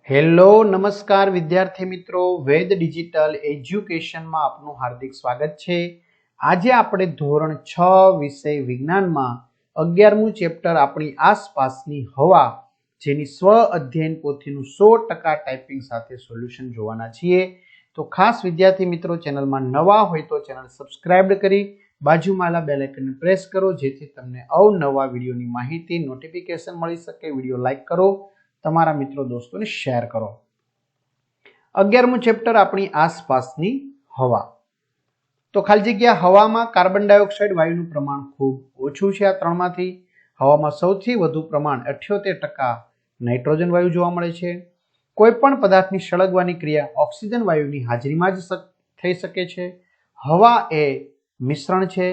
Hello નમસ્કાર વિદ્યાર્થી મિત્રો, વેદ ડિજિટલ એજ્યુકેશનમાં આપનું હાર્દિક સ્વાગત છે। આજે આપણે ધોરણ 6 વિષય વિજ્ઞાનમાં 11મું ચેપ્ટર આપણી આસપાસની હવા જેની સ્વ અધ્યયન પોથીનું 100% ટાઈપિંગ સાથે સોલ્યુશન જોવાના છીએ। તો ખાસ વિદ્યાર્થી મિત્રો, ચેનલમાં નવા હોય તો ચેનલ સબસ્ક્રાઇબ કરી બાજુમાં બેલ આઇકનને પ્રેસ કરો જેથી તમને અવનવા વિડીયોની માહિતી નોટિફિકેશન મળી શકે। વિડીયો લાઈક કરો, તમારા મિત્રો દોસ્તોને શેર કરો। 11મું ચેપ્ટર આપણી આસપાસની હવા। તો ખાલી જગ્યા હવામાં કાર્બન ડાયોક્સાઇડ વાયુનું પ્રમાણ ખૂબ ઓછું છે। આ ત્રણમાંથી હવામાં સૌથી વધુ પ્રમાણ 78% નાઇટ્રોજન વાયુ જોવા મળે છે। કોઈ પણ પદાર્થની સળગવાની ક્રિયા ઓક્સિજન વાયુની હાજરીમાં જ થઈ શકે છે। હવા એ મિશ્રણ છે।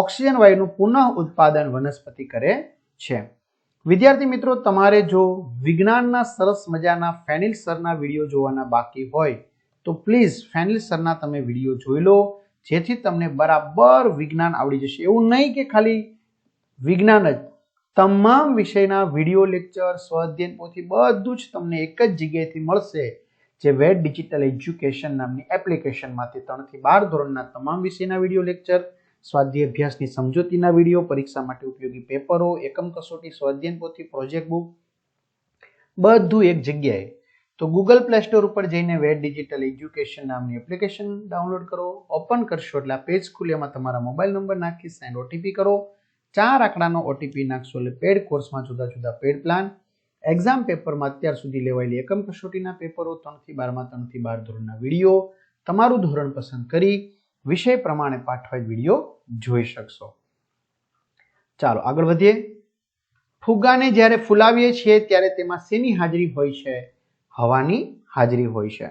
ઓક્સિજન વાયુનું પુનઃ ઉત્પાદન વનસ્પતિ કરે છે। વિદ્યાર્થી મિત્રો, તમારે જો વિજ્ઞાનના સરસ મજાના ફેનિલ સરના વિડીયો જોવાના બાકી હોય તો પ્લીઝ ફેનિલ સરના તમે વિડીયો જોઈ લો જેથી તમને બરાબર વિજ્ઞાન આવડી જશે। એવું નહીં કે ખાલી વિજ્ઞાન જ, તમામ વિષયના વિડીયો લેક્ચર, સ્વાધ્યાયન પોથી બધું જ તમને એક જ જગ્યાએથી મળશે, જે વેદ ડિજિટલ એજ્યુકેશન નામની એપ્લિકેશનમાંથી 3 થી 12 ધોરણના તમામ વિષયના વિડીયો લેક્ચર, સ્વાધ્યાય અભ્યાસની સમજૂતીના વિડીયો, પરીક્ષા માટે ઉપયોગી પેપરો, એકમ કસોટી, સ્વાધ્યાયન પોથી, પ્રોજેક્ટ બુક, બધું એક જગ્યાએ। તો ગૂગલ પ્લે સ્ટોર ઉપર જઈને વેદ ડિજિટલ એજ્યુકેશન નામની એપ્લિકેશન ડાઉનલોડ કરો। ઓપન કરશો એટલે આ પેજ ખુલે, એમાં તમારા મોબાઈલ નંબર નાખી સેન્ડ ઓટીપી કરો। 4 આંકડાનો ઓટીપી નાખશો એટલે પેડ કોર્સમાં જુદા જુદા પેડ પ્લાન, એક્ઝામ પેપરમાં અત્યાર સુધી લેવાયેલી એકમ કસોટીના પેપરો, 3 થી 12માં 3 થી 12 ધોરણના વિડીયો, તમારું ધોરણ પસંદ કરી વિષય પ્રમાણે પાઠવાયેલ વિડીયો જોઈ શકશો। ચાલો આગળ વધીએ। ફુગ્ગાને જ્યારે ફૂલાવીએ છીએ ત્યારે તેમાં શેની હાજરી હોય છે? હવાની હાજરી હોય છે।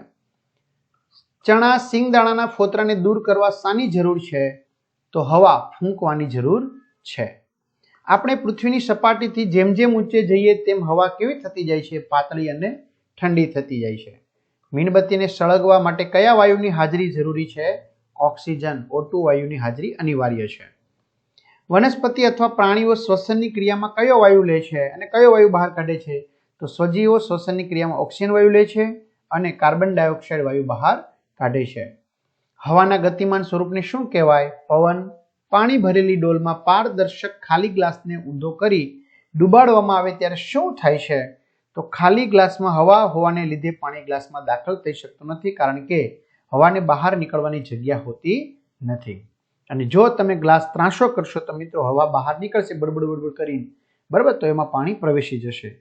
ચણા સિંગદાણાના ફોતરાને દૂર કરવા શાની જરૂર છે? તો હવા ફૂંકવાની જરૂર છે। આપણે પૃથ્વીની સપાટીથી જેમ જેમ ઊંચે જઈએ તેમ હવા કેવી થતી જાય છે? પાતળી અને ઠંડી થતી જાય છે। મીણબત્તીને સળગવા માટે કયા વાયુની હાજરી જરૂરી છે? ઓક્સિજન O2 વાયુની હાજરી અનિવાર્ય છે। વનસ્પતિ અથવા પ્રાણીઓ શ્વસનની ક્રિયામાં કયો વાયુ લે છે અને કયો વાયુ બહાર કાઢે છે? તો સજીવો શ્વસનની ક્રિયામાં ઓક્સિજન વાયુ લે છે અને કાર્બન ડાયોક્સાઇડ વાયુ બહાર કાઢે છે। હવાના ગતિમાન સ્વરૂપને શું કહેવાય? પવન। પાણી ભરેલી ડોલમાં પારદર્શક ખાલી ગ્લાસને ઊંધો કરી ડુબાડવામાં આવે ત્યારે શું થાય છે? તો ખાલી ગ્લાસમાં હવા હોવાને લીધે પાણી ગ્લાસમાં દાખલ થઈ શકતું નથી, કારણ કે હવાને બહાર નીકળવાની જગ્યા હોતી નથી। અને જો તમે ગ્લાસ ત્રાંસો કરશો તો મિત્રો હવા બહાર નીકળશે બડબડ બડબડ કરીને, બરાબર? તો એમાં પાણી પ્રવેશી જશે।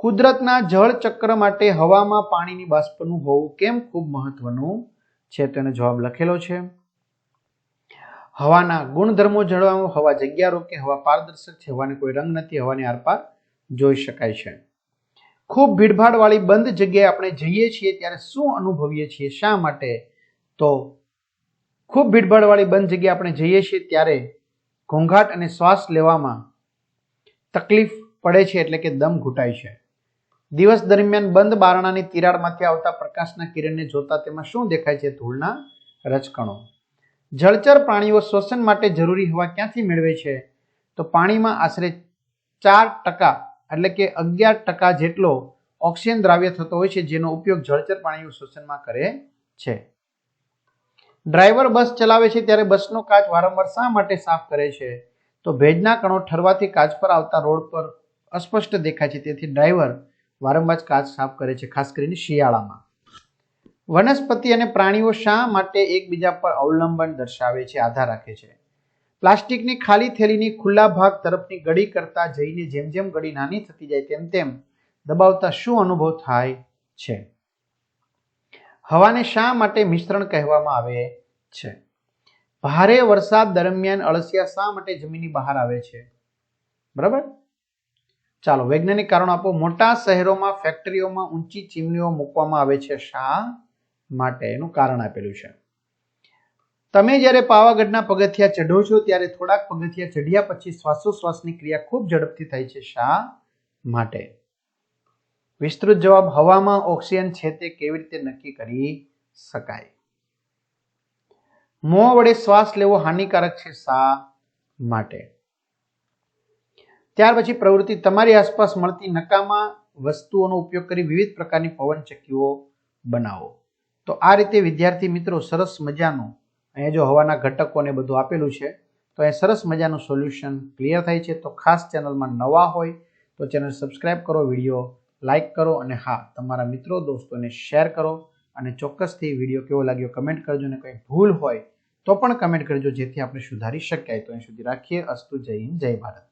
કુદરતના જળ ચક્ર માટે હવામાં પાણીની બાષ્પનું હોવું કેમ ખૂબ મહત્વનું છે? તેનો જવાબ લખેલો છે। હવાના ગુણધર્મો જણાવો। હવા જગ્યા રોકે, હવા પારદર્શક છે, હવાને કોઈ રંગ નથી, હવાની આરપાર જોઈ શકાય છે। ખૂબ ભીડભાડ વાળી બંધ જગ્યાએ આપણે જઈએ છીએ ત્યારે શું અનુભવીએ છીએ? શા માટે? તો ખૂબ ભીડભાડ વાળી બંધ જગ્યાએ આપણે જઈએ છીએ ત્યારે ઘોંઘાટ અને શ્વાસ લેવામાં તકલીફ પડે છે, એટલે કે દમ ઘૂંટાય છે। દિવસ દરમિયાન બંધ બારણાની તિરાડમાંથી આવતા પ્રકાશના કિરણને જોતા તેમાં શું દેખાય છે? ધૂળના રજકણો। જળચર પ્રાણીઓ શ્વસન માટે જરૂરી હવા ક્યાંથી મેળવે છે? તો પાણીમાં આશરે 4% એટલે કે 11% જેટલો ઓક્સિજન દ્રાવ્ય થતો હોય છે, જેનો ઉપયોગ જળચર પ્રાણીઓ શ્વસનમાં કરે છે। ડ્રાઈવર બસ ચલાવે છે ત્યારે બસનો કાચ વારંવાર શા માટે સાફ કરે છે? તો ભેજના કણો ઠરવાથી કાચ પર આવતા રોડ પર અસ્પષ્ટ દેખાય છે, તેથી ડ્રાઈવર વારંવાર કાચ સાફ કરે છે, ખાસ કરીને શિયાળામાં। વનસ્પતિ અને પ્રાણીઓ શા માટે એકબીજા પર અવલંબન દર્શાવે છે, આધાર રાખે છે? પ્લાસ્ટિકની ખાલી થેલીની ખુલ્લા ભાગ તરફની ગળી કરતા જઈને જેમ જેમ ગળી નાની થતી જાય તેમ તેમ દબાવતા શું અનુભવ થાય છે? હવાને શા માટે મિશ્રણ કહેવામાં આવે છે? ભારે વરસાદ દરમિયાન અળસિયા શા માટે જમીનની બહાર આવે છે? બરાબર? ચાલો વૈજ્ઞાનિક કારણો આપો। મોટા શહેરોમાં ફેક્ટરીઓમાં ઊંચી ચીમનીઓ મૂકવામાં આવે છે, શા માટે? એનું કારણ આપેલું છે। તમે જ્યારે પાવાગઢના પગથિયા ચઢો છો ત્યારે થોડાક પગથિયા ચઢ્યા પછી શ્વાસોશ્વાસની ક્રિયા ખૂબ ઝડપથી થાય છે, શા માટે? વિસ્તૃત જવાબ, હવામાં ઓક્સિજન છે તે કેવી રીતે નક્કી કરી શકાય? મોં વડે શ્વાસ લેવો હાનિકારક છે, શા માટે? ત્યાર પછી પ્રવૃત્તિ, તમારી આસપાસ મળતી નકામા વસ્તુઓનો ઉપયોગ કરી વિવિધ પ્રકારની પવનચક્કીઓ બનાવો. તો આ રીતે વિદ્યાર્થી મિત્રો સરસ મજાનું અહીંયા જો હવાના ઘટકોને બધું આપેલું છે, તો અહીંયા સરસ મજાનું સોલ્યુશન ક્લિયર થાય છે. તો ખાસ ચેનલમાં નવા હોય તો ચેનલ સબસ્ક્રાઇબ કરો, વિડીયો લાઇક કરો અને હા, તમારા મિત્રો દોસ્તોને શેર કરો અને ચોક્કસથી વિડીયો કેવો લાગ્યો કમેન્ટ કરજો અને કંઈ ભૂલ હોય તો પણ કમેન્ટ કરજો, જેથી આપણે સુધારી શકાય. તો અહીં સુધી રાખીએ. અસ્તુ. જય હિન્દ, જય ભારત.